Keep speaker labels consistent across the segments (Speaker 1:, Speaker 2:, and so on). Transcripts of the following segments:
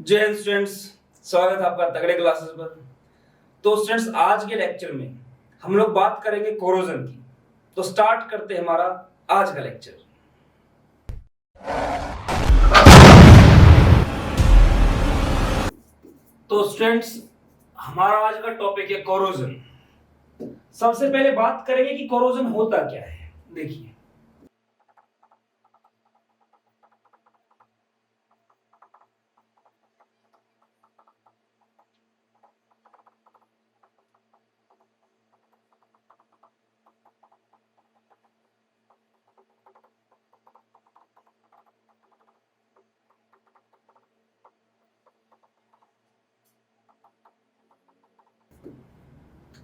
Speaker 1: जय हिंद स्टूडेंट्स, स्वागत है आपका तगड़े क्लासेस पर। तो स्टूडेंट्स, आज के लेक्चर में हम लोग बात करेंगे कोरोजन की। तो स्टार्ट करते हैं हमारा आज का लेक्चर। तो स्टूडेंट्स, हमारा आज का टॉपिक है कोरोजन। सबसे पहले बात करेंगे कि कोरोजन होता क्या है। देखिए,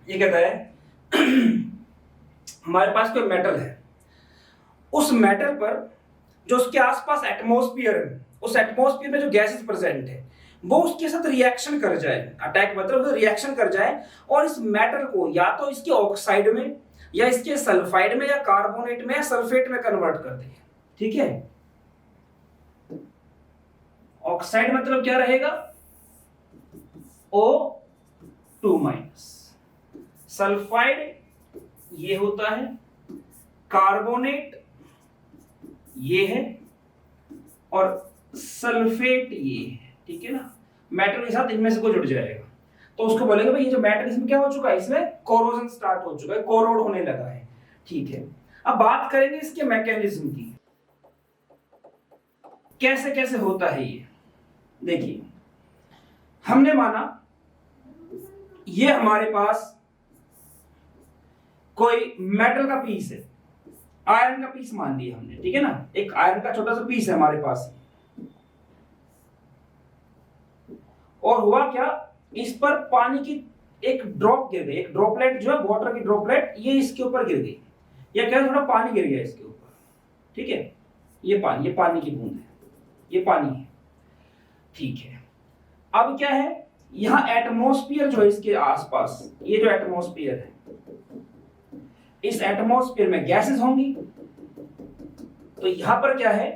Speaker 1: ये कहता है हमारे पास कोई मेटल है, उस मेटल पर जो उसके आसपास एटमॉस्फेयर है, उस एटमॉस्फेयर में जो गैसेस प्रेजेंट है वो उसके साथ रिएक्शन कर जाए। अटैक मतलब रिएक्शन कर जाए और इस मेटल को या तो इसके ऑक्साइड में या इसके सल्फाइड में या कार्बोनेट में या सल्फेट में कन्वर्ट कर दे। ठीक है, ऑक्साइड मतलब क्या रहेगा, O2 माइनस, सल्फाइड ये होता है, कार्बोनेट ये है और सल्फेट ये है। ठीक है ना, मेटल के साथ इनमें से कोई जुड़ जाएगा तो उसको बोलेंगे भाई ये जो मेटल इसमें क्या हो चुका है, इसमें कोरोजन स्टार्ट हो चुका है, कोरोड होने लगा है। ठीक है, अब बात करेंगे इसके मैकेनिज्म की, कैसे कैसे होता है ये। देखिए, हमने माना ये हमारे पास कोई मेटल का पीस है, आयरन का पीस मान लिया हमने। ठीक है ना, एक आयरन का छोटा सा पीस है हमारे पास, और हुआ क्या, इस पर पानी की एक ड्रॉप गिर गई, एक ड्रॉपलेट जो है वाटर की ड्रॉपलेट, ये इसके ऊपर गिर गई, या क्या थोड़ा पानी गिर गया इसके ऊपर। ठीक है, ये पानी की बूंद है, ये पानी है। ठीक है, अब क्या है, यहां एटमॉस्फेयर जो है इसके आसपास, ये जो एटमॉस्फेयर है, इस एटमॉस्फेयर में गैसेस होंगी। तो यहां पर क्या है,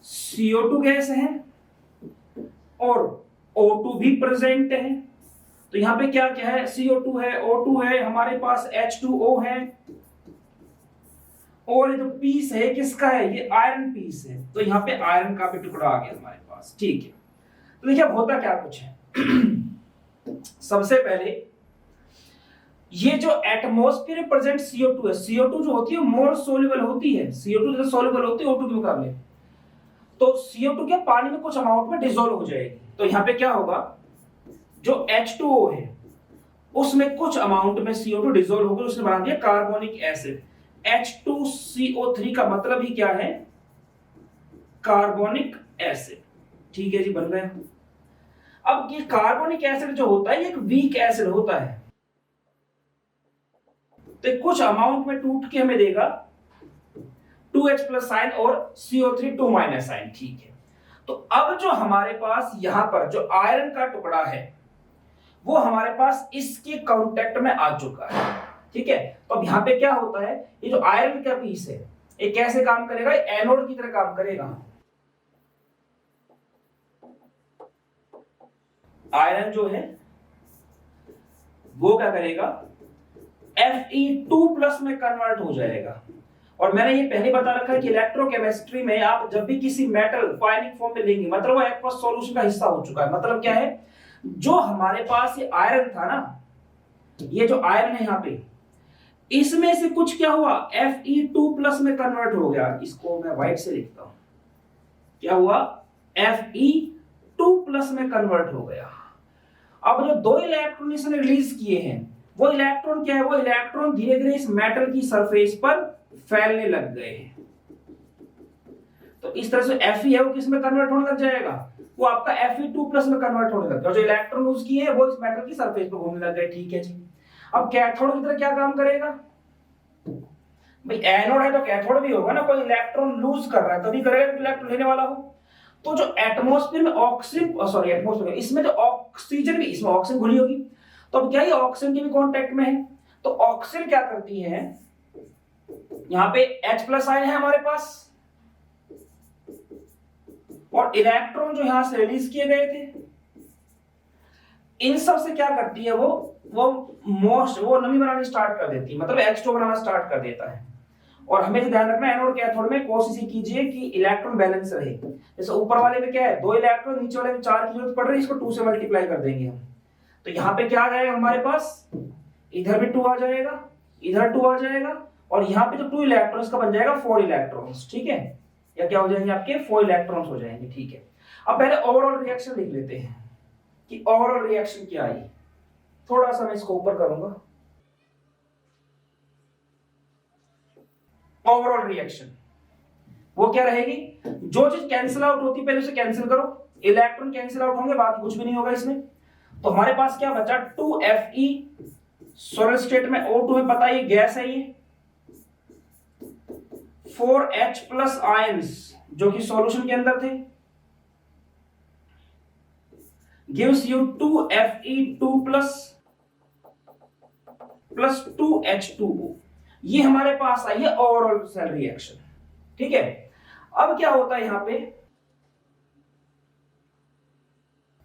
Speaker 1: CO2 गैस है और O2 भी प्रेजेंट है। तो यहां पे क्या क्या है, CO2 है, O2 है, हमारे पास H2O है, और ये जो पीस है किसका है, ये आयरन पीस है। तो यहां पे आयरन का भी टुकड़ा आ गया हमारे पास। ठीक है, तो देखिए अब होता क्या कुछ है। सबसे पहले ये जो एटमॉस्फेयर में प्रेजेंट CO2 है, CO2 जो होती है मोर सोल्यूबल होती है, CO2 जो सोल्यूबल होती है O2 के मुकाबले। तो CO2 क्या पानी में कुछ अमाउंट में डिसॉल्व हो जाएगी। तो यहां पे क्या होगा, जो H2O है उसमें कुछ अमाउंट में CO2 डिसॉल्व होकर उसने बना दिया कार्बोनिक एसिड। H2CO3 का मतलब ही क्या है, कार्बोनिक एसिड। ठीक है जी, बन गया। अब ये कार्बोनिक एसिड जो होता है ये एक वीक एसिड होता है, तो कुछ अमाउंट में टूट के हमें देगा 2H प्लस साइन और CO3 2 माइनस साइन। ठीक है, तो अब जो हमारे पास यहां पर जो आयरन का टुकड़ा है वो हमारे पास इसके कांटेक्ट में आ चुका है। ठीक है, तो अब यहां पे क्या होता है, ये जो आयरन का पीस है ये कैसे काम करेगा, एनोड की तरह काम करेगा। आयरन जो है वो क्या करेगा, Fe2 प्लस में कन्वर्ट हो जाएगा। और मैंने ये पहले बता रखा है कि इलेक्ट्रोकेमिस्ट्री में आप जब भी किसी मेटल फाइनिक फॉर्म में लेंगे मतलब वो एक्वस सॉल्यूशन का हिस्सा हो चुका है। मतलब क्या है, जो हमारे पास ये आयरन था ना, ये जो आयरन है यहाँ पे, इसमें से कुछ क्या हुआ, Fe2 प्लस में कन्वर्ट हो गया। इसको मैं व्हाइट से लिखता हूं, क्या हुआ, Fe2 प्लस में कन्वर्ट हो गया। अब जो दो इलेक्ट्रॉन इसने रिलीज किए हैं वो इलेक्ट्रॉन क्या है, वो इलेक्ट्रॉन धीरे धीरे इस मेटल की सरफेस पर फैलने लग गए हैं। तो इस तरह से Fe है वो किस में कन्वर्ट होने लग जाएगा, वो आपका Fe2 प्लस में कन्वर्ट होने लग गया। जो इलेक्ट्रॉन यूज किए हैं वो इस मेटल की सरफेस पर घूमने लग गए। ठीक है जी, अब कैथोड की तरह क्या काम करेगा, भाई एनोड है तो कैथोड भी होगा ना, कोई इलेक्ट्रॉन लूज कर रहा है तभी करेगा इलेक्ट्रॉन लेने वाला हो। तो जो एटमॉस्फेयर में एटमॉस्फेयर इसमें जो ऑक्सीजन भी, इसमें ऑक्सीजन घुली होगी, तो अब क्या ये ऑक्सीजन के भी कांटेक्ट में है। तो ऑक्सीजन क्या करती है, यहां पे H प्लस आयन है हमारे पास, और इलेक्ट्रॉन जो यहां से रिलीज किए गए थे, इन सब से क्या करती है वो नमी बनानी स्टार्ट कर देती है, मतलब H2 बनाना स्टार्ट कर देता है। और हमें ध्यान रखना है एनोड कैथोड में कोशिश ही कीजिए कि इलेक्ट्रॉन बैलेंस रहे। जैसे ऊपर वाले में क्या है 2 इलेक्ट्रॉन, नीचे वाले में 4 की जरूरत पड़ रही है, इसको 2 से मल्टीप्लाई कर देंगे हम। तो यहाँ पे क्या आ जाएगा हमारे पास, इधर भी 2 आ जाएगा, इधर 2 आ जाएगा, और यहाँ पे जो 2 इलेक्ट्रॉन्स का बन जाएगा 4 इलेक्ट्रॉन्स, ठीक है, या क्या हो जाएंगे आपके 4 इलेक्ट्रॉन्स हो जाएंगे, ठीक है। अब पहले ओवरऑल रिएक्शन लिख लेते हैं कि ओवरऑल रिएक्शन क्या आई। थोड़ा सा मैं इसको ऊपर करूंगा। ओवरऑल रिएक्शन वो क्या रहेगी, जो चीज कैंसिल आउट होती है पहले उसे कैंसिल करो, इलेक्ट्रॉन कैंसिल आउट होंगे, बाकी कुछ भी नहीं होगा इसमें। तो हमारे पास क्या बचा 2Fe, सॉलिड स्टेट में O2 में पता है ये गैस है, ये 4H प्लस आयंस जो कि सॉल्यूशन के अंदर थे, gives you 2Fe2 plus 2H2O। ये हमारे पास आई है ओवरऑल सेल रिएक्शन, ठीक है। अब क्या होता है यहां पे,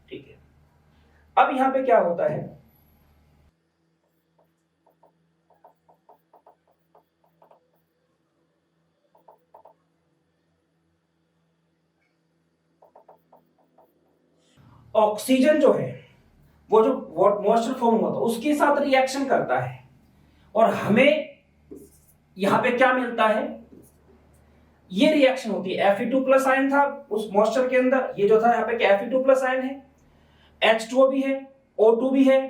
Speaker 1: ठीक है, अब यहां पे क्या होता है, ऑक्सीजन जो है वो जो मॉइस्चर फॉर्म हुआ था उसके साथ रिएक्शन करता है, और हमें यहां पे क्या मिलता है, ये रिएक्शन होती है। Fe2 प्लस आयन था उस मॉइस्चर के अंदर, ये जो था यहाँ पे क्या Fe2 प्लस आयन है, H2O भी है, O2 भी है।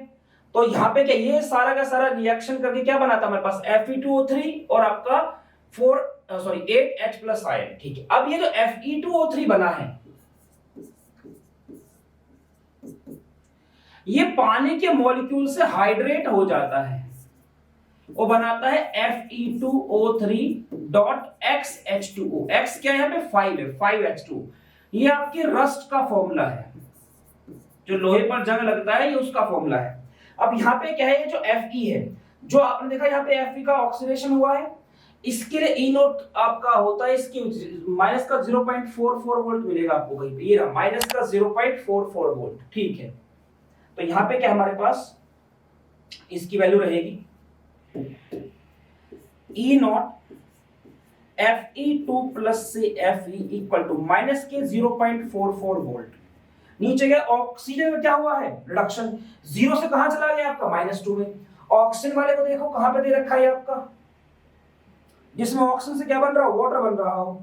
Speaker 1: तो यहाँ पे क्या ये सारा का सारा रिएक्शन करके क्या बनाता है हमारे पास Fe2O3 और आपका 8H प्लस आयन, ठीक है। अब ये जो Fe2O3 बना है ये पानी के मॉलिक्यूल से हाइड्रेट हो जाता है, वो बनाता है Fe2O3.XH2O। X क्या है यहाँ पे 5 है, 5H2। ये आपके रस्ट का फॉर्मूला है, जो लोहे पर जंग लगता है ये उसका फॉर्मूला है। अब यहाँ पे क्या है, ये जो Fe है, जो आपने देखा यहाँ पे Fe का ऑक्सीडेशन हुआ है, इसके लिए E नोट आपका होता है इसकी माइनस का 0.44 वोल्ट मिलेगा आपको कहीं पे, ये रहा माइनस का 0.44 वोल्ट, ठीक है। तो यहाँ पे क्या हमारे पास इसकी वैल्यू रहेगी E नॉट Fe2 प्लस से Fe इक्वल टू माइनस के 0.44 वोल्ट। नीचे गया ऑक्सीजन में क्या हुआ है रिडक्शन, 0 से कहां चला गया आपका -2 में। ऑक्सीजन वाले को देखो कहां पे दे रखा है आपका, जिसमें ऑक्सीजन से क्या बन रहा हो, वाटर बन रहा हो,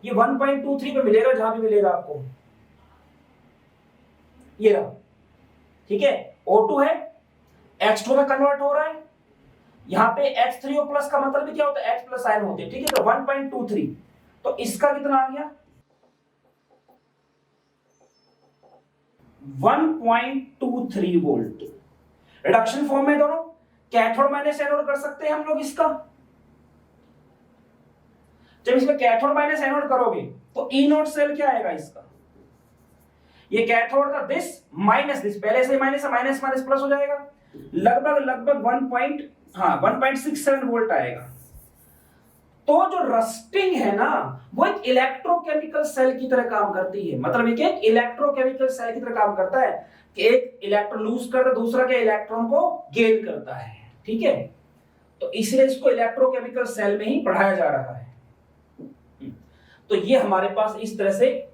Speaker 1: ये 1.23 पे मिलेगा जहां भी मिलेगा आपको, ये रहा, ठीक है। O2 है, H2 में कन्वर्ट हो रहा है, यहां पे H3O प्लस का मतलब क्या होता है H प्लस आयन होते हैं, ठीक है। तो 1.23, तो इसका कितना आ गया 1.23 वोल्ट। रिडक्शन फॉर्म में दोनों कैथोड माइनस एनोड कर सकते हैं हम लोग इसका। जब इसमें कैथोड माइनस एनोड करोगे तो ई नोट सेल क्या आएगा इसका, ये कैथोड का दिस माइनस दिस, पहले से माइनस है, माइनस माइनस प्लस हो जाएगा, लगभग 1.67 वोल्ट आएगा। तो जो रस्टिंग है ना वो एक इलेक्ट्रोकेमिकल सेल की तरह काम करती है, मतलब एक इलेक्ट्रोकेमिकल सेल की तरह काम करता है कि एक इलेक्ट्रॉन लूज करता है, दूसरा के इलेक्ट्रॉन को गेन करता है, ठीक है। तो इसलिए इसको इलेक्ट्रोकेमिकल सेल में ही पढ़ाया जा रहा है। तो ये हमारे पास इस तरह से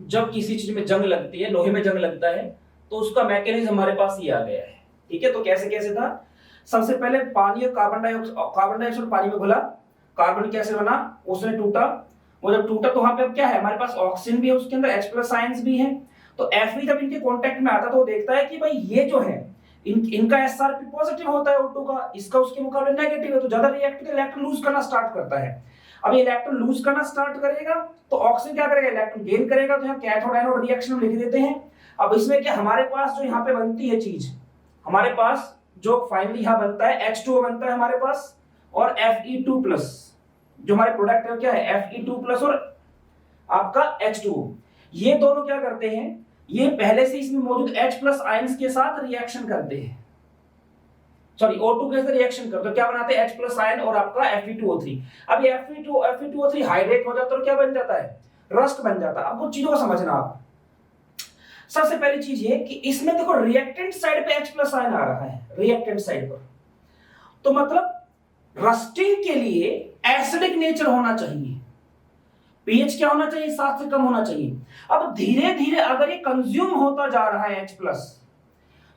Speaker 1: जब किसी चीज में जंग लगती है, लोहे में जंग लगता है, तो उसका मैकेनिज्म हमारे पास ये आ गया है, ठीक है। तो कैसे कैसे था, सबसे पहले पानी और कार्बन डाइऑक्साइड पानी में घुला, कार्बन कैसे बना, उसने टूटा, वो जब टूटा तो वहां पे अब क्या है हमारे पास ऑक्सीजन भी है, उसके अंदर H प्लस आयंस भी है। तो Fe जब इनके कांटेक्ट में आता तो वो देखता है कि भाई ये जो है इनका SRP पॉजिटिव होता है O2 का, इसका उसके मुकाबले नेगेटिव है, तो ज्यादा रिएक्ट करके इलेक्ट्रॉन लूज करना स्टार्ट करता है। अब ये इलेक्ट्रॉन लूज करना स्टार्ट करेगा तो ऑक्सीजन क्या करेगा, इलेक्ट्रॉन गेन करेगा। तो यहाँ कैथोड एनोड रिएक्शन हम लिख देते हैं। अब इसमें क्या हमारे पास जो यहाँ पे बनती है चीज, हमारे पास जो फाइनली यहाँ बनता है H2O बनता है हमारे पास, और Fe2 प्लस जो हमारे प्रोडक्ट है क्या है Fe2 प्लस और आपका H2O। ये दोनों क्या करते हैं, ये पहले से इसमें मौजूद H प्लस आयंस के साथ रिएक्शन करते हैं, सॉरी O2 के साथ रिएक्शन करते हैं, क्या बनाते हैं H प्लस आयन और आपका Fe2O3। अब ये Fe2O3 हाइड्रेट हो जाता है तो क्या बन जाता है रस्ट बन जाता है। अब कुछ चीजों को समझना आप। सबसे पहली चीज ये कि इसमें देखो रिएक्टेंट साइड पे H+ आयन आ रहा है, रिएक्टेंट साइड पर, तो मतलब रस्टिंग के लिए एसिडिक नेचर होना चाहिए, पीएच क्या होना चाहिए, 7 से कम होना चाहिए। अब धीरे धीरे अगर ये कंज्यूम होता जा रहा है H+,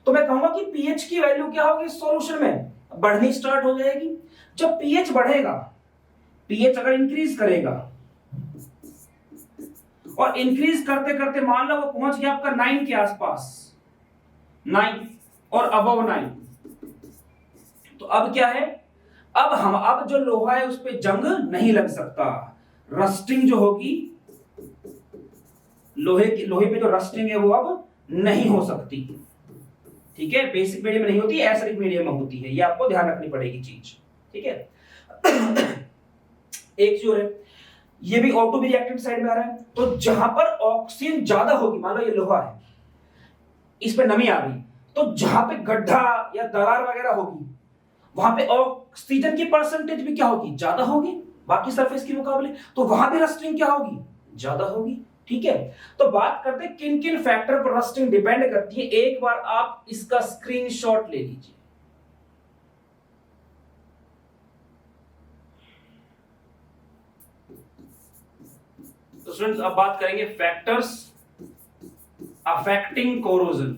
Speaker 1: तो मैं कहूंगा कि पीएच की वैल्यू क्या होगी सॉल्यूशन में, बढ़नी स्टार्ट हो जाएगी। जब पीएच बढ़ेगा, पीएच अगर इंक्रीज करेगा और इंक्रीज करते करते मान लो वो पहुंच गया आपका 9 के आसपास, 9 और अबव 9, तो अब क्या है, अब जो लोहा है उस पे जंग नहीं लग सकता, रस्टिंग जो होगी लोहे पे जो रस्टिंग है वो अब नहीं हो सकती। ठीक है, बेसिक मीडियम में नहीं होती, एसिडिक मीडियम में होती है, ये आपको ध्यान रखनी पड़ेगी चीज। ठीक है एक चीज और है, ये भी O2 भी रिएक्टेंट साइड में आ रहा है, तो जहां पर ऑक्सीजन ज्यादा होगी, मान लो ये लोहा है, इस पे नमी आ गई, तो जहां पे गड्ढा या दरार वगैरह होगी वहां पे ऑक्सीजन की परसेंटेज भी क्या होगी, ज्यादा होगी बाकी सरफेस के मुकाबले, तो वहां भी रस्टिंग क्या होगी, ज्यादा होगी। ठीक है, तो बात करते हैं किन किन फैक्टर पर रस्टिंग डिपेंड करती है। एक बार आप इसका स्क्रीनशॉट ले लीजिए। तो स्टूडेंट्स अब बात करेंगे फैक्टर्स अफेक्टिंग कोरोजन।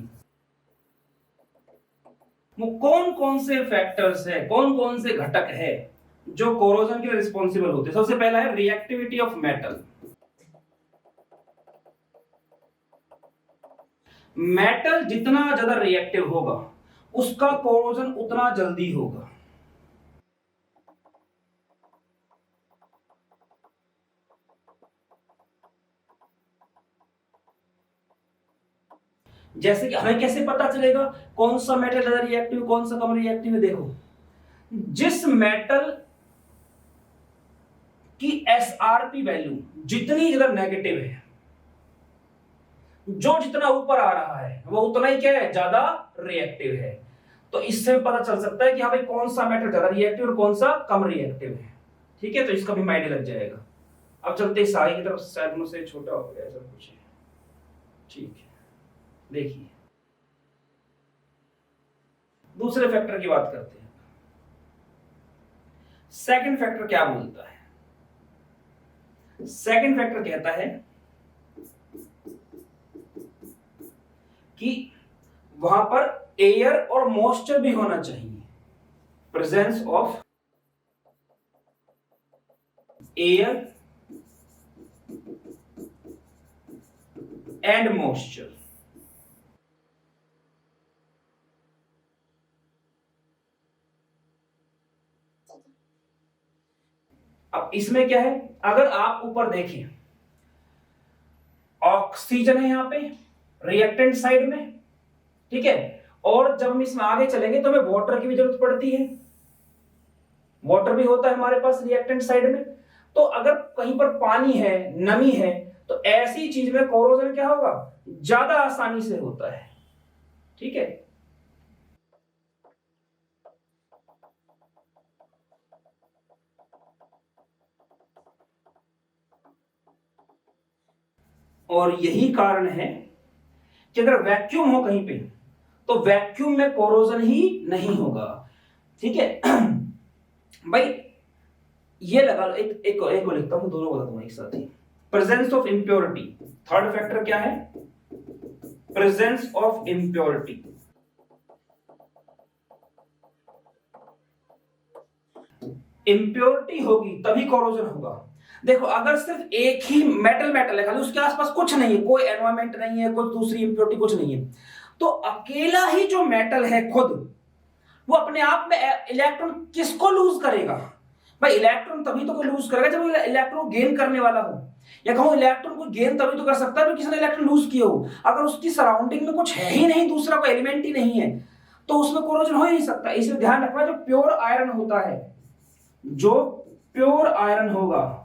Speaker 1: वो कौन कौन से फैक्टर्स है, कौन कौन से घटक है जो कोरोजन के लिए रिस्पॉन्सिबल होते हैं। सबसे पहला है रिएक्टिविटी ऑफ मेटल। मेटल जितना ज्यादा रिएक्टिव होगा उसका कोरोजन उतना जल्दी होगा। जैसे कि हमें कैसे पता चलेगा कौन सा मेटल ज्यादा रिएक्टिव कौन सा कम रिएक्टिव है, देखो जिस मेटल की एसआरपी वैल्यू जितनी ज्यादा नेगेटिव है, जो जितना ऊपर आ रहा है वो उतना ही क्या है, ज्यादा रिएक्टिव है। तो इससे पता चल सकता है कि हाँ भाई कौन सा मेटल ज्यादा रिएक्टिव और कौन सा कम रिएक्टिव है। ठीक है, तो इसका भी माइंड लग जाएगा। अब चलते हैं साई की तरफ, शायद मुझसे छोटा हो गया ऐसा कुछ है। ठीक है, देखिए दूसरे फैक्टर की बात करते हैं। सेकंड फैक्टर क्या बोलता है, सेकंड फैक्टर कहता है कि वहां पर एयर और मॉइस्चर भी होना चाहिए, presence of air and moisture. अब इसमें क्या है, अगर आप ऊपर देखें ऑक्सीजन है यहां पे रिएक्टेंट साइड में, ठीक है, और जब हम इसमें आगे चलेंगे तो हमें वाटर की भी जरूरत पड़ती है, वाटर भी होता है हमारे पास रिएक्टेंट साइड में। तो अगर कहीं पर पानी है, नमी है, तो ऐसी चीज में कोरोजन क्या होगा, ज्यादा आसानी से होता है। ठीक है, और यही कारण है कि अगर वैक्यूम हो कहीं पे तो वैक्यूम में कोरोजन ही नहीं होगा। ठीक है भाई, ये लगा लो, एक को लिखता हूं, दोनों बता दूंगा एक साथ ही। Presence of impurity, third factor क्या है, प्रेजेंस ऑफ इंप्योरिटी। इंप्योरिटी होगी तभी कोरोजन होगा। देखो अगर सिर्फ एक ही मेटल है खाली, उसके आसपास कुछ नहीं है, कोई एनवायरमेंट नहीं है, कुछ दूसरी इंप्योरिटी कुछ नहीं है, तो अकेला ही जो मेटल है खुद वो अपने आप में इलेक्ट्रॉन किसको लूज करेगा भाई, इलेक्ट्रॉन तभी तो कोई लूज करेगा जब इलेक्ट्रॉन गेन करने वाला हो, या कहूं इलेक्ट्रॉन को गेन तभी तो कर सकता है जब किसी ने इलेक्ट्रॉन लूज किया हो। अगर उसकी सराउंडिंग में कुछ है ही नहीं, दूसरा कोई एलिमेंट ही नहीं है, तो उसमें कोरोजन हो ही नहीं सकता। इसलिए ध्यान रखना, जो प्योर आयरन होता है, जो प्योर आयरन होगा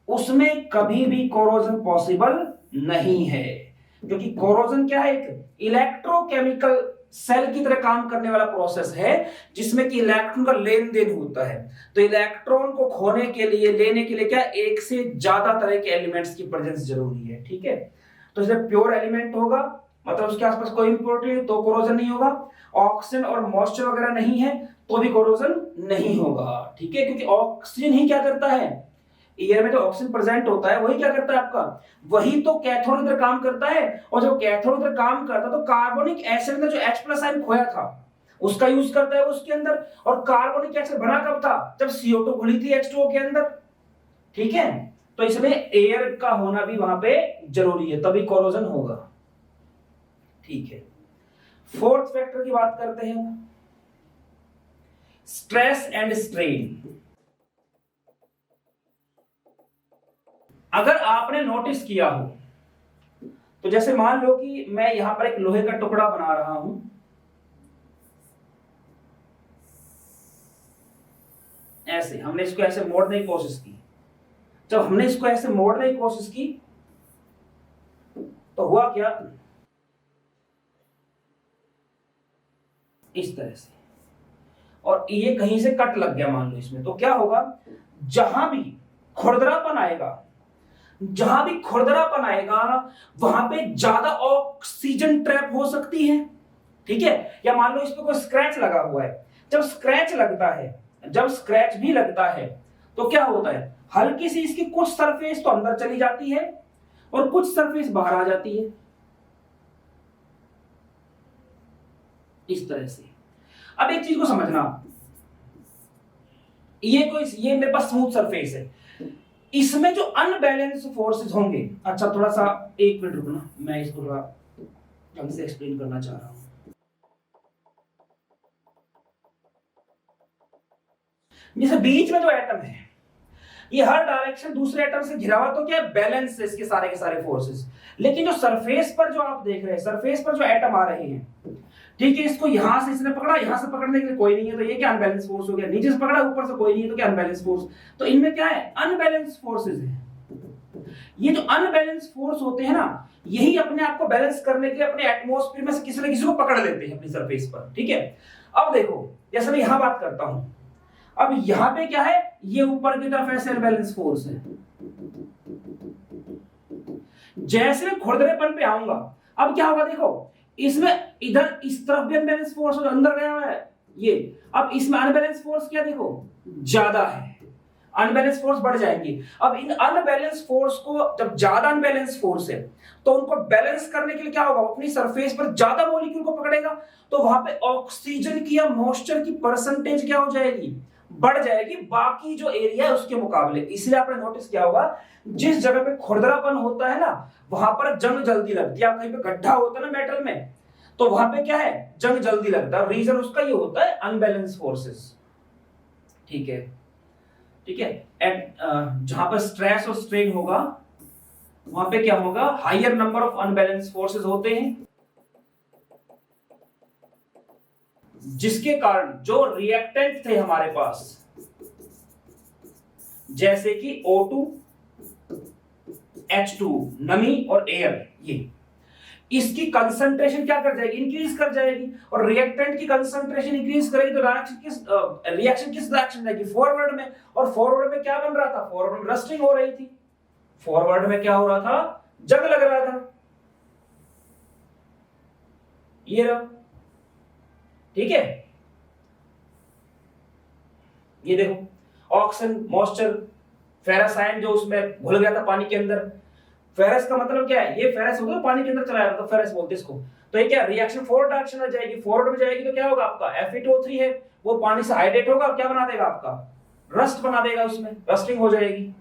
Speaker 1: उसमें कभी भी कोरोजन पॉसिबल नहीं है, क्योंकि कोरोजन क्या है, एक इलेक्ट्रोकेमिकल सेल की तरह काम करने वाला प्रोसेस है जिसमें कि इलेक्ट्रॉन का लेन देन होता है। तो इलेक्ट्रॉन को खोने के लिए, लेने के लिए क्या एक से ज्यादा तरह के एलिमेंट्स की प्रेजेंस जरूरी है, ठीक है। तो जब प्योर एलिमेंट होगा मतलब उसके आसपास कोई इंप्योरिटी तो कोरोजन नहीं होगा, ऑक्सीजन और मॉइस्चर वगैरह नहीं है तो भी कोरोजन नहीं होगा, ठीक है। क्योंकि ऑक्सीजन ही क्या करता है, एयर में जो ऑक्सीजन प्रेजेंट होता है वही क्या करता है आपका, वही तो कैथोड की तरह काम करता है। और जब कैथोड की तरह काम करता है तो कार्बोनिक एसिड में जो H+ आयन खोया था उसका यूज करता है उसके अंदर। और कार्बोनिक एसिड बना कब था, जब CO2 घुली थी H2O के अंदर, ठीक है। तो इसमें एयर का होना भी वहां पे जरूरी है, तभी कोरोजन होगा, ठीक है। फोर्थ फैक्टर की बात करते हैं, स्ट्रेस एंड स्ट्रेन। अगर आपने नोटिस किया हो तो जैसे मान लो कि मैं यहां पर एक लोहे का टुकड़ा बना रहा हूं, ऐसे हमने इसको ऐसे मोड़ने की कोशिश की। जब हमने इसको ऐसे मोड़ने की कोशिश की तो हुआ क्या, इस तरह से, और ये कहीं से कट लग गया मान लो इसमें, तो क्या होगा, जहां भी खुरदरापन आएगा, जहां भी खुरदरापन आएगा वहां पे ज्यादा ऑक्सीजन ट्रैप हो सकती है, ठीक है। या मान लो इस पे कोई स्क्रैच लगा हुआ है, जब स्क्रैच लगता है, जब स्क्रैच भी लगता है तो क्या होता है, हल्की सी इसकी कुछ सरफेस तो अंदर चली जाती है और कुछ सरफेस बाहर आ जाती है, इस तरह से। अब एक चीज को समझना, ये मेरे पास स्मूथ सरफेस है, इसमें जो अनबैलेंस फोर्सेस होंगे, अच्छा थोड़ा सा एक मिनट रुकना, मैं इसको थोड़ा ढंग से एक्सप्लेन करना चाह रहा हूं। जैसे बीच में जो एटम है ये हर डायरेक्शन दूसरे एटम से घिरा हुआ, तो क्या बैलेंस है इसके सारे के सारे फोर्सेस। लेकिन जो सरफेस पर जो आप देख रहे हैं, सरफेस पर जो एटम आ रहे हैं, ठीक है, इसको यहां से इसने पकड़ा, यहां से पकड़ने के लिए कोई नहीं है तो ये क्या अनबैलेंस फोर्स हो गया, नीचे से पकड़ा ऊपर से कोई नहीं है तो क्या अनबैलेंस फोर्स। तो इनमें क्या है, अनबैलेंस फोर्सेस है। ये जो अनबैलेंस फोर्स होते हैं ना, यही अपने आप को बैलेंस करने के लिए अपने एटमॉस्फेयर में से किसी न किसी को पकड़ लेते हैं अपनी सरफेस पर, ठीक है। अब देखो जैसे मैं यहां बात करता हूं, अब यहां पे क्या है, ये ऊपर की तरफ ऐसे अनबैलेंस फोर्स है। जैसे मैं खुरदरेपन पे आऊंगा, अब क्या होगा देखो, इसमें इधर इस तरफ भी अनबैलेंस फोर्स जो अंदर गया हुआ है ये, अब इसमें अनबैलेंस फोर्स क्या देखो ज्यादा है, अनबैलेंस फोर्स बढ़ जाएंगी। अब इन अनबैलेंस फोर्स को, जब ज्यादा अनबैलेंस फोर्स है तो उनको बैलेंस करने के लिए क्या होगा, अपनी सरफेस पर ज्यादा मॉलिक्यूल को पकड़ेगा, तो वहां पे ऑक्सीजन की या मॉइस्चर की परसेंटेज क्या हो जाएगी, बढ़ जाएगी बाकी जो एरिया है उसके मुकाबले। इसलिए आपने नोटिस किया होगा जिस जगह पे खुरदरापन होता है ना वहां पर जंग जल्दी लगती है। आप कहीं पे गड्ढा होता है ना मेटल में, तो वहां पे क्या है, जंग जल्दी लगता है, रीजन उसका ये होता है अनबैलेंस फोर्सेस, ठीक है, ठीक है। जहां पर स्ट्रेस और स्ट्रेन होगा वहां पे क्या होगा, higher number of unbalance forces होते हैं, जिसके कारण जो रिएक्टेंट थे हमारे पास, जैसे कि O2, H2 नमी और एयर, ये इसकी कंसंट्रेशन क्या कर जाएगी, इंक्रीज कर जाएगी। और रिएक्टेंट की कंसंट्रेशन इंक्रीज करेगी तो रिएक्शन किस डायरेक्शन जाएगी, फॉरवर्ड में। और फॉरवर्ड में क्या बन रहा था, फॉरवर्ड में रस्टिंग हो रही थी, फॉरवर्ड में क्या हो रहा था, जंग लग रहा था, ये रहा, ठीक है। ये देखो ऑक्सीजन, मॉइस्चर, फेरस आयन जो उसमें घुल गया था पानी के अंदर। फेरस का मतलब क्या है, ये फेरस होता है पानी के अंदर चला जाता है, तो फेरस बोलते हैं इसको। तो ये क्या रिएक्शन फॉरवर्ड डायरेक्शन में जाएगी, फॉरवर्ड में जाएगी तो क्या होगा आपका Fe2O3 है, वो पानी से हाइड्रेट होगा, क्या बना देगा आपका, रस्ट बना देगा, उसमें रस्टिंग हो जाएगी।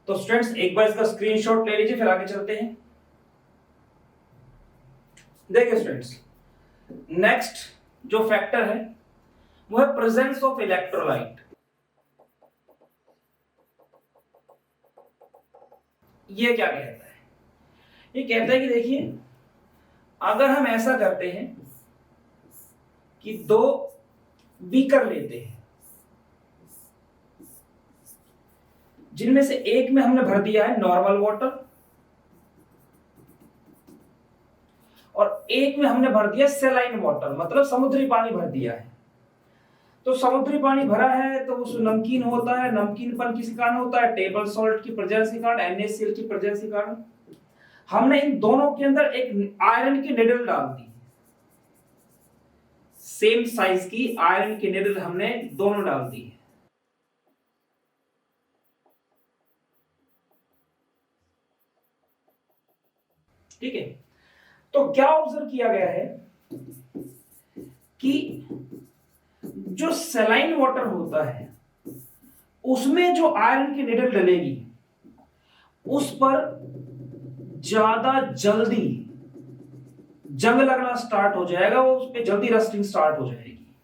Speaker 1: तो स्टूडेंट्स एक बार इसका स्क्रीनशॉट ले लीजिए, फिर आगे चलते हैं। देखिए स्टूडेंट्स, नेक्स्ट जो फैक्टर है वो है प्रेजेंस ऑफ इलेक्ट्रोलाइट। ये क्या कहता है, ये कहता है कि देखिए अगर हम ऐसा करते हैं कि दो बीकर लेते हैं, जिनमें से एक में हमने भर दिया है नॉर्मल वाटर और एक में हमने भर दिया सेलाइन वाटर, मतलब समुद्री पानी भर दिया है। तो समुद्री पानी भरा है तो उस नमकीन होता है, नमकीनपन किस कारण होता है? टेबल सॉल्ट की प्रेजेंस के कारण, NaCl की प्रेजेंस के कारण। हमने इन दोनों के अंदर एक आयरन की निडल डाल दी, सेम साइज की आयरन की निडल हमने दोनों डाल दी। ठीक है, तो क्या ऑब्जर्व किया गया है कि जो सलाइन वाटर होता है उसमें जो आयरन की निडल डलेगी उस पर ज्यादा जल्दी जंग लगना स्टार्ट हो जाएगा, वो उस पर जल्दी रस्टिंग स्टार्ट हो जाएगी।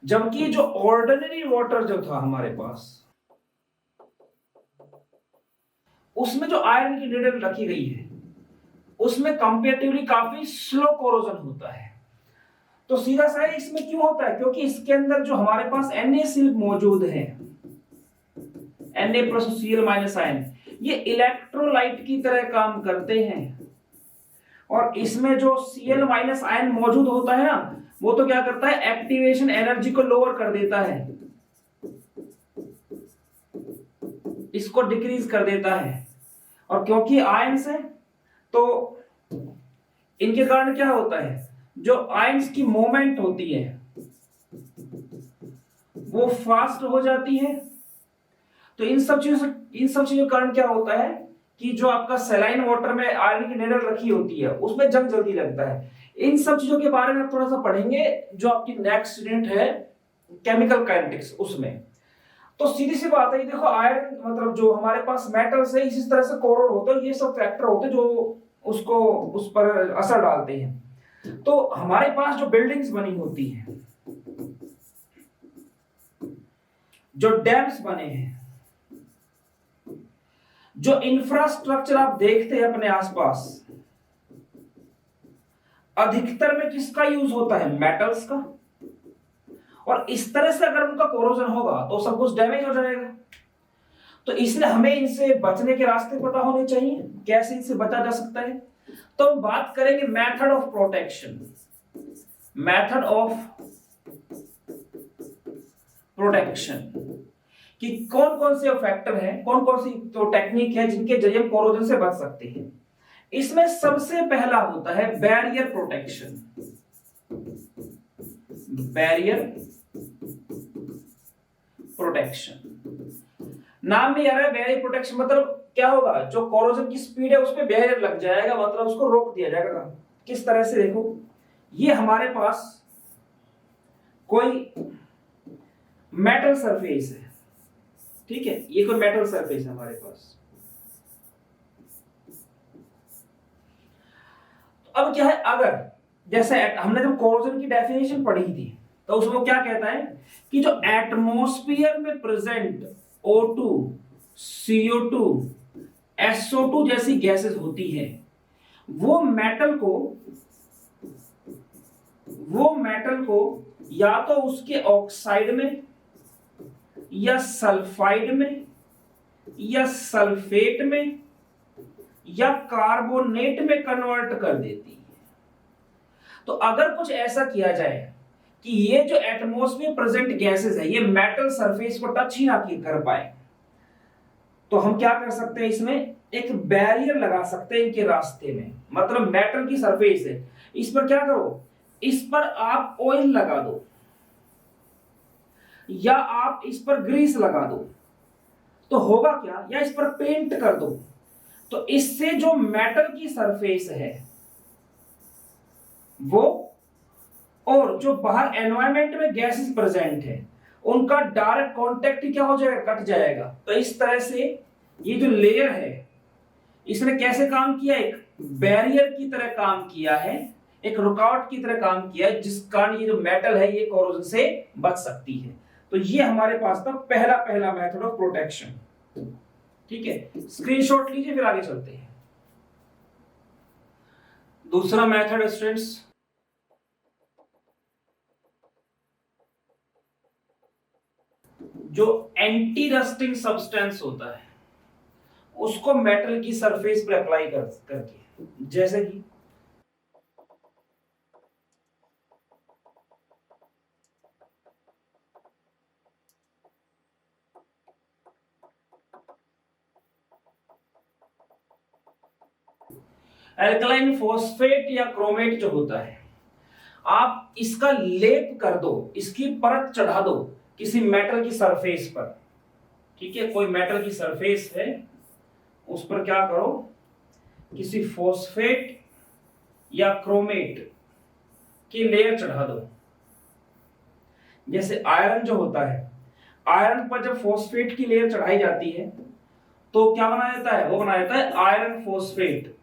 Speaker 1: जबकि जो ऑर्डिनरी वाटर जो था हमारे पास, उसमें जो आयरन की निडल रखी गई है उसमें कंपेरेटिवली काफी स्लो कोरोजन होता है। तो सीधा सा इसमें क्यों होता है? क्योंकि इसके अंदर जो हमारे पास NaCl मौजूद है, Na+Cl- आयन, ये इलेक्ट्रोलाइट की तरह काम करते हैं। और इसमें जो Cl- आयन मौजूद होता है ना, वो तो क्या करता है? एक्टिवेशन एनर्जी को लोअर कर देता है, इसको डिक्रीज कर देता है। और क्योंकि आयन्स है तो इनके कारण क्या होता है? जो आयन्स की मूवमेंट होती है वो फास्ट हो जाती है। तो इन सब चीजों के कारण क्या होता है कि जो आपका सलाइन वाटर में आयरन की निडल रखी होती है उसमें जंग जल्दी लगता है। इन सब चीजों के बारे में थोड़ा सा पढ़ेंगे जो आपकी नेक्स्ट यूनिट है केमिकल काइनेटिक्स, उसमें। तो सीधी सी बात है, देखो आयरन मतलब जो हमारे पास मेटल्स है इसी तरह से कोरोड होता है, ये सब फैक्टर होते हैं जो उसको उस पर असर डालते हैं। तो हमारे पास जो बिल्डिंग्स बनी होती हैं, जो डैम्स बने हैं, जो इंफ्रास्ट्रक्चर आप देखते हैं अपने आसपास, अधिकतर में किसका यूज होता है? मेटल्स का। और इस तरह से अगर उनका कोरोजन होगा तो सब कुछ डैमेज हो जाएगा। तो इसलिए हमें इनसे बचने के रास्ते पता होने चाहिए, कैसे इनसे बचा जा सकता है। तो हम बात करेंगे method of protection. Method of protection कि कौन कौन से फैक्टर हैं, कौन कौन सी तो टेक्निक है जिनके जरिए हम कोरोजन से बच सकते हैं। इसमें सबसे पहला होता है बैरियर प्रोटेक्शन। बैरियर प्रोटेक्शन, नाम भी आ रहा है बैरियर प्रोटेक्शन, मतलब क्या होगा? जो कोरोजन की स्पीड है उस पर बैरियर लग जाएगा, मतलब उसको रोक दिया जाएगा। किस तरह से? देखो, ये हमारे पास कोई मेटल सरफेस है, ठीक है, ये कोई मेटल सरफेस है हमारे पास। तो अब क्या है, अगर जैसे हमने जब कोरोजन की डेफिनेशन पढ़ी थी तो उसमें क्या कहता है कि जो एटमॉस्फेयर में प्रेजेंट O2, CO2, SO2 जैसी गैसेस होती है वो मेटल को या तो उसके ऑक्साइड में या सल्फाइड में या सल्फेट में या कार्बोनेट में कन्वर्ट कर देती है। तो अगर कुछ ऐसा किया जाए कि ये जो एटमॉस्फेयर प्रेजेंट गैसेस है ये मेटल सरफेस को टच ही ना कर पाए, तो हम क्या कर सकते हैं? इसमें एक बैरियर लगा सकते हैं इनके रास्ते में। मतलब मेटल की सरफेस है, इस पर क्या करो? इस पर आप ऑयल लगा दो या आप इस पर ग्रीस लगा दो, तो होगा क्या? या इस पर पेंट कर दो, तो इससे जो मेटल की सरफेस है वो और जो बाहर एनवायरमेंट में गैसेस प्रेजेंट है उनका डायरेक्ट कांटेक्ट क्या हो जाएगा? कट जाएगा। तो इस तरह से ये जो लेयर है इसने कैसे काम किया? एक बैरियर की तरह काम किया है, एक रुकावट की तरह काम किया है, जिस कारण ये जो मेटल है ये कोरोजन से बच सकती है। तो ये हमारे पास था पहला मेथड ऑफ प्रोटेक्शन। ठीक है, स्क्रीनशॉट लीजिए, फिर आगे चलते हैं। दूसरा मेथड स्टूडेंट्स, जो एंटी रस्टिंग सब्सटेंस होता है उसको मेटल की सरफेस पर अप्लाई करके, जैसे कि एल्कलाइन फॉस्फेट या क्रोमेट जो होता है, आप इसका लेप कर दो, इसकी परत चढ़ा दो किसी मेटल की सरफेस पर, ठीक है, कोई मेटल की सरफेस है, उस पर क्या करो, किसी फॉस्फेट या क्रोमेट की लेयर चढ़ा दो। जैसे आयरन जो होता है, आयरन पर जब फॉस्फेट की लेयर चढ़ाई जाती है तो क्या बनाया जाता है, वो बनाया जाता है आयरन फॉस्फेट।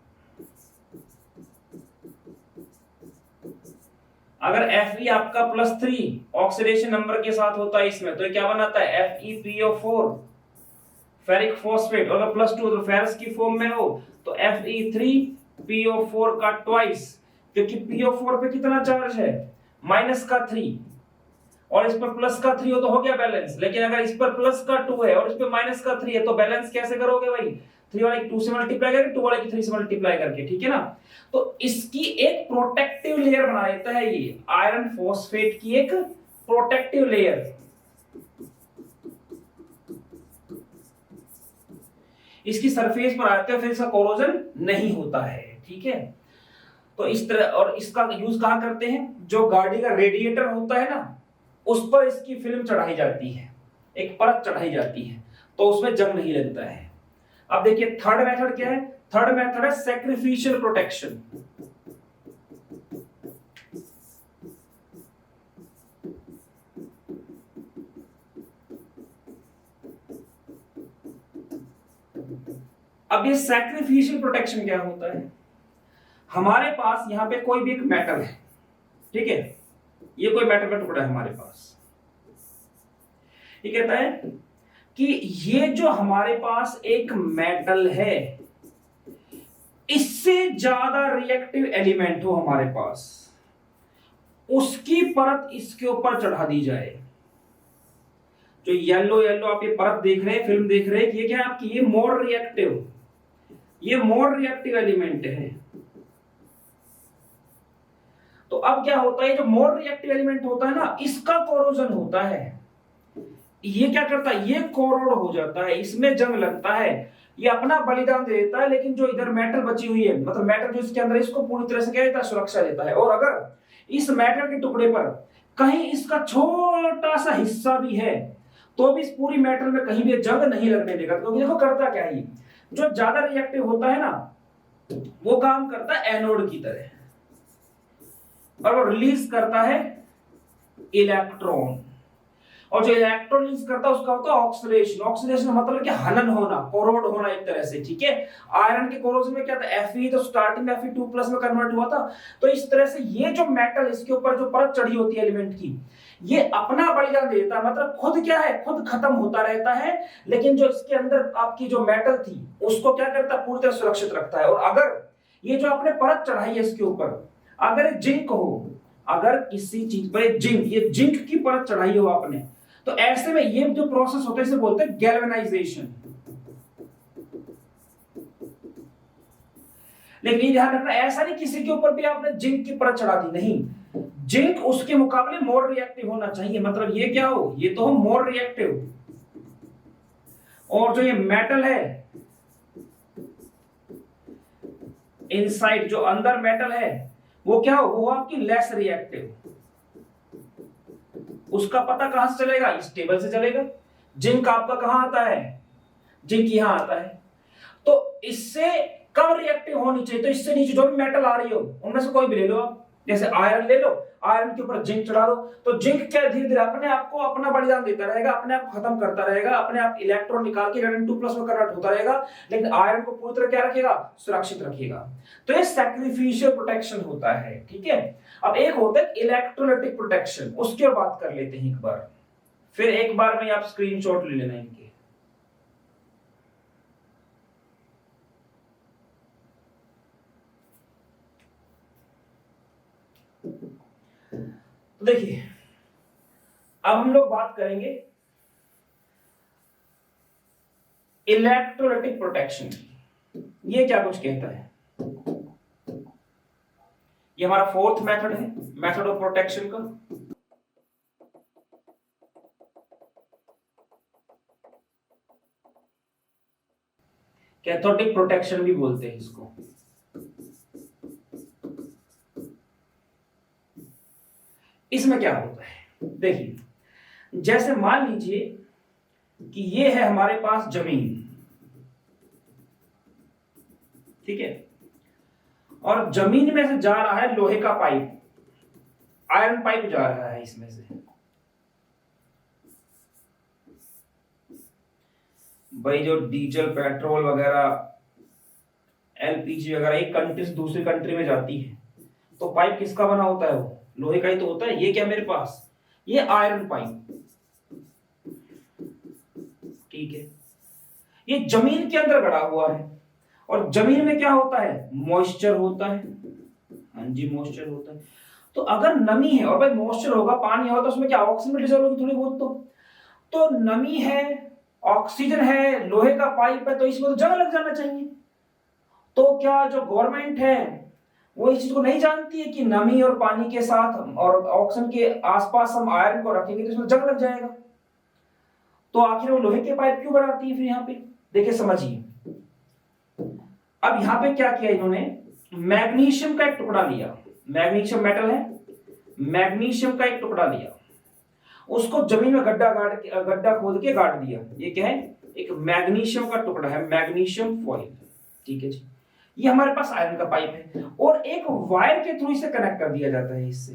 Speaker 1: अगर Fe आपका +3 ऑक्सीडेशन नंबर के साथ होता है इसमें, तो ये क्या बनाता है, FePO4 फेरिक फॉस्फेट। और अगर +2 तो फेरस की फॉर्म में हो तो Fe3PO4 का ट्वाइस, क्योंकि PO4 पे कितना चार्ज है, -3, और इस पर +3 हो तो हो गया बैलेंस। लेकिन अगर इस पर +2 है और इस पर -3 है तो बैलेंस कैसे करोगे भाई, 3 वाले 2 से मल्टीप्लाई करके, 2 वाले की 3 से मल्टीप्लाई करके, ठीक है ना। तो इसकी एक प्रोटेक्टिव लेयर बना देता है ये आयरन फॉस्फेट की एक प्रोटेक्टिव लेयर। इसकी सरफेस पर आते हैं, फिर इसका कोरोजन नहीं होता है, ठीक है। तो इस तरह, और इसका यूज कहां करते हैं, जो गाड़ी का रेडिएटर होता है ना, उस पर इसकी फिल्म चढ़ाई जाती है, एक परत चढ़ाई जाती है, तो उसमें जंग नहीं लगता है। अब देखिए थर्ड मेथड क्या है, थर्ड मेथड है सैक्रिफिशियल प्रोटेक्शन। अब ये सैक्रिफिशियल प्रोटेक्शन क्या होता है, हमारे पास यहां पे कोई भी एक मेटल है, ठीक है, ये कोई मेटल का टुकड़ा है हमारे पास, ये कहता है कि ये जो हमारे पास एक मेटल है, इससे ज्यादा रिएक्टिव एलिमेंट हो हमारे पास, उसकी परत इसके ऊपर चढ़ा दी जाए। जो येलो येलो आप ये परत देख रहे हैं, फिल्म देख रहे हैं, ये क्या है आपकी, ये मोर रिएक्टिव, ये मोर रिएक्टिव एलिमेंट है। तो अब क्या होता है, जो मोर रिएक्टिव एलिमेंट होता है ना, इसका कोरोजन होता है, ये क्या करता है, ये कोरोड हो जाता है, इसमें जंग लगता है, ये अपना बलिदान दे देता है, लेकिन जो इधर मेटल बची हुई है, मतलब मेटल जो इसके अंदर, इसको पूरी तरह से क्या देता है, सुरक्षा देता है। और अगर इस मेटल के टुकड़े पर कहीं इसका छोटा सा हिस्सा भी है, तो भी इस पूरी मेटल में कहीं भी जंग नहीं लगने देगा, क्योंकि देखो करता क्या है, जो ज्यादा रिएक्टिव होता है ना, वो काम करता है एनोड की तरह, और वो रिलीज करता है इलेक्ट्रॉन, और जो इलेक्ट्रॉन रिलीज करता है उसका होता है ऑक्सीडेशन। ऑक्सीडेशन मतलब क्या, हनन होना, कोरोड होना एक तरह से, ठीक है। आयरन के कोरोजन में क्या था, Fe तो स्टार्टिंग में Fe2+ में कन्वर्ट हुआ था। तो इस तरह से ये जो मेटल, इसके ऊपर जो परत चढ़ी होती है एलिमेंट की, ये अपना बलिदान देता है, मतलब खुद क्या है, खुद खत्म होता रहता है, लेकिन जो इसके अंदर आपकी जो मेटल थी उसको क्या करता है, पूरी तरह सुरक्षित रखता है। और अगर ये जो आपने परत चढ़ाई है इसके ऊपर, अगर जिंक हो, अगर किसी चीज पर जिंक, ये जिंक की परत चढ़ाई हो आपने, तो ऐसे में ये जो प्रोसेस होता है इसे बोलते हैं गैल्वेनाइजेशन। लेकिन ये ध्यान रखना, ऐसा नहीं किसी के ऊपर भी आपने जिंक की परत चढ़ा दी, नहीं, जिंक उसके मुकाबले मोर रिएक्टिव होना चाहिए, मतलब ये क्या हो, ये तो हो मोर रिएक्टिव, और जो ये मेटल है इनसाइड, जो अंदर मेटल है, वो क्या हो, वो आपकी लेस रिएक्टिव। उसका पता कहां से चलेगा, इस टेबल से चलेगा। जिंक आपका कहां आता है, जिंक यहां आता है, तो इससे कम रिएक्टिव होनी चाहिए। तो इससे नीचे जो भी मेटल आ रही हो उनमें से कोई भी ले लो आप, जैसे आयरन ले लो, आयरन के ऊपर जिंक चढ़ा दो, तो जिंक क्या धीरे धीरे अपने आप को अपना बलिदान देता रहेगा, अपने आप खत्म करता रहेगा, अपने आप इलेक्ट्रॉन निकाल के N2+ में कन्वर्ट होता रहेगा, लेकिन आयरन को पूरी तरह क्या रखेगा, सुरक्षित रखेगा। तो ये सैक्रिफिशियल प्रोटेक्शन होता है, ठीक है। अब एक होता है इलेक्ट्रोलाइटिक प्रोटेक्शन, उसकी बात कर लेते हैं एक बार, फिर एक बार में आप स्क्रीनशॉट ले लेना इनके। तो देखिए अब हम लोग बात करेंगे इलेक्ट्रोलाइटिक प्रोटेक्शन की। ये क्या कुछ कहता है, ये हमारा फोर्थ मेथड है, मेथड ऑफ प्रोटेक्शन का। कैथोडिक प्रोटेक्शन भी बोलते हैं इसको। इसमें क्या होता है, देखिए जैसे मान लीजिए कि ये है हमारे पास जमीन, ठीक है, और जमीन में से जा रहा है लोहे का पाइप, आयरन पाइप जा रहा है इसमें से। भाई जो डीजल पेट्रोल वगैरह एलपीजी वगैरह एक कंट्री से दूसरी कंट्री में जाती है तो पाइप किसका बना होता है, वो लोहे का ही तो होता है। ये क्या मेरे पास, ये आयरन पाइप, ठीक है, ये जमीन के अंदर गड़ा हुआ है और जमीन में क्या होता है, मॉइस्चर होता है। हाँ जी, मॉइस्चर होता है। तो अगर नमी है और भाई मॉइस्चर होगा, पानी होगा, तो उसमें क्या ऑक्सीजन डिजॉल्व होगी थोड़ी बहुत, तो नमी है, ऑक्सीजन है, लोहे का पाइप है, तो इसमें तो जंग लग जाना चाहिए। तो क्या जो गवर्नमेंट है वो इस चीज को नहीं जानती है कि नमी और पानी के साथ और ऑक्सीजन के आसपास हम आयरन को रखेंगे तो इसमें जंग लग जाएगा। तो आखिर वो लोहे के पाइप क्यों बनाती है फिर यहाँ पे, देखिए समझिए। अब यहाँ पे क्या किया इन्होंने, मैग्नीशियम का एक टुकड़ा लिया, मैग्नीशियम मेटल है, मैग्नीशियम का एक टुकड़ा लिया, उसको जमीन में गड्ढा खोद के गाड़ दिया। ये क्या है, एक मैग्नीशियम का टुकड़ा है, मैग्नीशियम फॉइल, ठीक है जी। ये हमारे पास आयरन का पाइप है और एक वायर के थ्रू इसे कनेक्ट कर दिया जाता है, इससे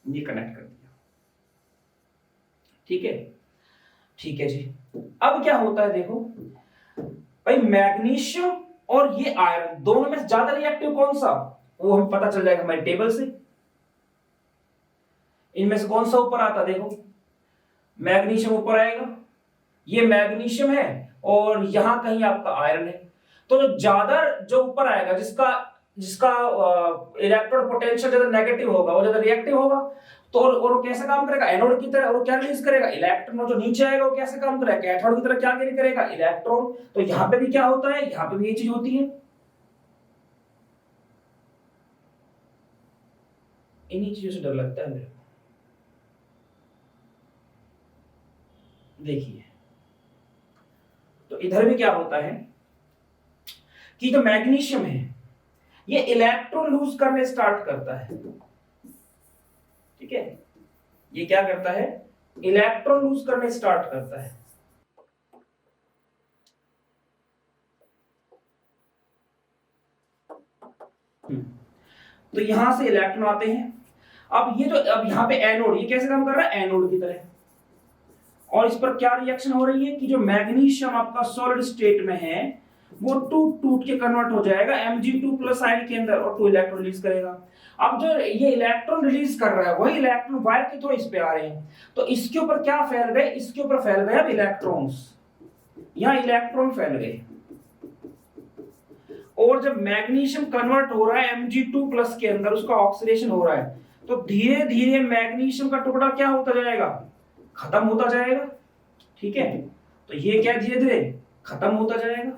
Speaker 1: ये कनेक्ट कर दिया, ठीक है, ठीक है जी। अब क्या होता है देखो भाई, मैग्नीशियम और ये आयरन दोनों में ज्यादा रिएक्टिव कौन सा, वो हमें पता चल जाएगा हमारी टेबल से। इनमें से कौन सा ऊपर आता, देखो मैग्नीशियम ऊपर आएगा, ये मैग्नीशियम है और यहां कहीं आपका आयरन है। तो जो ज्यादा जो ऊपर आएगा, जिसका जिसका इलेक्ट्रॉन पोटेंशियल ज्यादा नेगेटिव होगा, वो ज्यादा रिएक्टिव होगा। तो और वो कैसे काम करेगा, एनोड की तरह, और क्या रिलीज करेगा, इलेक्ट्रॉन। जो नीचे आएगा वो कैसे काम करेगा, कैथोड की तरह क्या कैरी करेगा, इलेक्ट्रॉन। तो यहां पे भी क्या होता है, यहां पे भी ये चीज होती है। इन्हीं चीजों से डर लगता है मेरे को। देखिए तो इधर भी क्या होता है कि जो मैग्नीशियम है ये इलेक्ट्रॉन लूज करने स्टार्ट करता है, ठीक है, ये क्या करता है, इलेक्ट्रॉन लूज करने स्टार्ट करता है। तो यहां से इलेक्ट्रॉन आते हैं। अब ये जो अब यहां पे एनोड, ये कैसे काम कर रहा है, एनोड की तरह। और इस पर क्या रिएक्शन हो रही है कि जो मैग्नीशियम आपका सॉलिड स्टेट में है वो टूट टूट के कन्वर्ट हो जाएगा Mg2 प्लस आयन के अंदर और 2 इलेक्ट्रॉन रिलीज करेगा। अब जो ये इलेक्ट्रॉन रिलीज कर रहा है वही इलेक्ट्रॉन वायर के थ्रू इस पे आ रहे हैं, तो इसके ऊपर क्या फैल गए, इसके ऊपर फैल गए अब इलेक्ट्रॉन्स, यहां इलेक्ट्रॉन फैल गए। और जब मैग्नीशियम कन्वर्ट हो रहा है Mg2 प्लस के अंदर, उसका ऑक्सीडेशन हो रहा है, तो धीरे धीरे मैग्नीशियम का टुकड़ा क्या होता जाएगा, खत्म होता जाएगा, ठीक है। तो ये क्या धीरे धीरे खत्म होता जाएगा,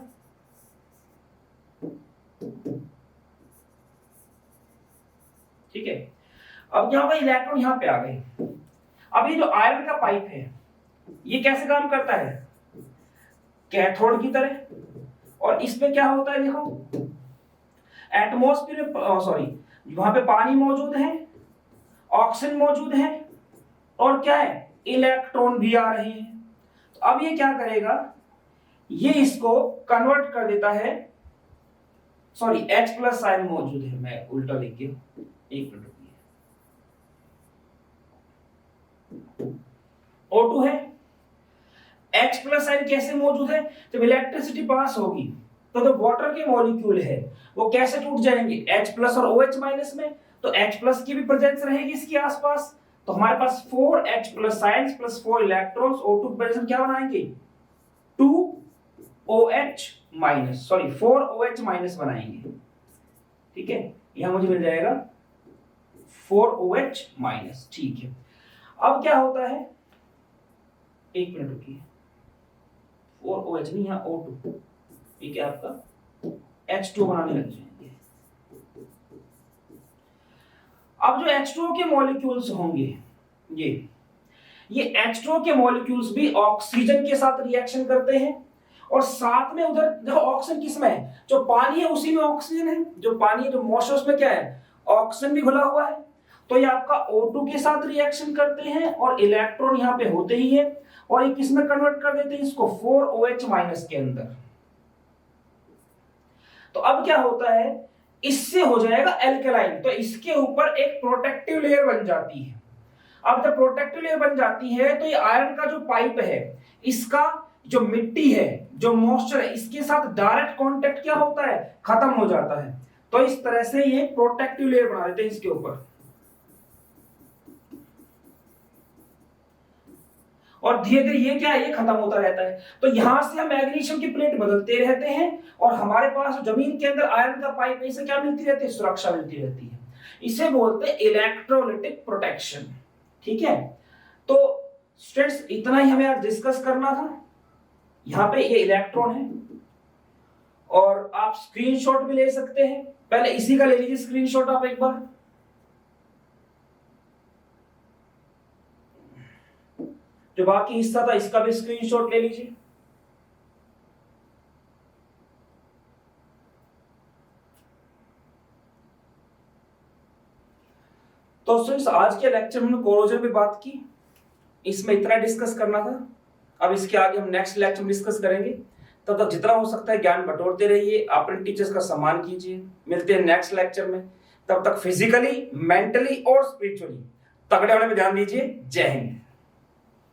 Speaker 1: ठीक है। अब क्या होगा, इलेक्ट्रॉन यहां पे आ गए। अब ये जो आयरन का पाइप है ये कैसे काम करता है, कैथोड की तरह। और इसमें क्या होता है, देखो एटमॉस्फेयर में, सॉरी, वहां पे पानी मौजूद है, ऑक्सीजन मौजूद है और क्या है, इलेक्ट्रॉन भी आ रहे हैं। तो अब ये क्या करेगा, ये इसको कन्वर्ट कर देता है, सॉरी H प्लस साइन मौजूद है, मैं उल्टा लिख के, एक मिनट रुकिए, O2 है, H प्लस साइन कैसे मौजूद है, जब इलेक्ट्रिसिटी पास होगी तो जो वाटर के मॉलिक्यूल है वो कैसे टूट जाएंगे, H प्लस और OH माइनस में। तो H प्लस की भी प्रेजेंस रहेगी इसके आसपास, तो हमारे पास 4H plus science plus 4 electrons O2 presence क्या बनाएंगे, 2OH minus, sorry 4OH minus बनाएंगे, ठीक है। यहां मुझे मिल जाएगा 4OH माइनस, ठीक है। अब क्या होता है, एक मिनट रुकिए, 4OH नहीं, यहां O2, ठीक है, आपका H2 बनाने लग जाएंगे। अब जो H2O के मॉलिक्यूल्स होंगे, ये H2O के मॉलिक्यूल्स भी ऑक्सीजन के साथ रिएक्शन करते हैं और साथ में उधर देखो ऑक्सीजन किसमें है, जो पानी है उसी में ऑक्सीजन है, जो पानी है जो मॉइस्चर उसमें क्या है, ऑक्सीजन भी घुला हुआ है। तो ये आपका O2 के साथ रिएक्शन करते हैं और इलेक्ट्रॉन यहाँ पे होते ही है और ये किसमें कन्वर्ट कर देते हैं इसको 4OH माइनस के अंदर। तो अब क्या होता है, इससे हो जाएगा एल्केलाइन, तो इसके ऊपर एक प्रोटेक्टिव लेयर बन जाती है। अब जब प्रोटेक्टिव लेयर बन जाती है तो ये आयरन का जो पाइप है इसका जो मिट्टी है, जो मॉइस्चर है, इसके साथ डायरेक्ट कांटेक्ट क्या होता है, खत्म हो जाता है। तो इस तरह से ये प्रोटेक्टिव लेयर बना देते हैं इसके ऊपर और धीरे धीरे ये क्या है, ये खत्म होता रहता है। तो यहां से हम मैग्नीशियम की प्लेट बदलते रहते हैं और हमारे पास जमीन के अंदर आयरन का पाइप है, इसे क्या मिलती रहती है, सुरक्षा मिलती रहती है। इसे बोलते हैं इलेक्ट्रोलाइटिक प्रोटेक्शन। ठीक है, तो स्टूडेंट्स इतना ही हमें आज डिस्कस करना था। यहां पे ये इलेक्ट्रॉन है और आप स्क्रीनशॉट भी ले सकते हैं। पहले इसी का ले लीजिए स्क्रीनशॉट आप एक बार। जो बाकी हिस्सा था इसका भी स्क्रीनशॉट ले लीजिए। तो स्टूडेंट्स आज के लेक्चर में हमने कोरोजन पे बात की, इसमें इतना डिस्कस करना था। अब इसके आगे हम नेक्स्ट लेक्चर में डिस्कस करेंगे। तब तक जितना हो सकता है ज्ञान बटोरते रहिए, अपने टीचर्स का सम्मान कीजिए। मिलते हैं नेक्स्ट लेक्चर में, तब तक फिजिकली, मेंटली और स्पिरिचुअली तगड़े होने पे ध्यान दीजिए। जय हिंद।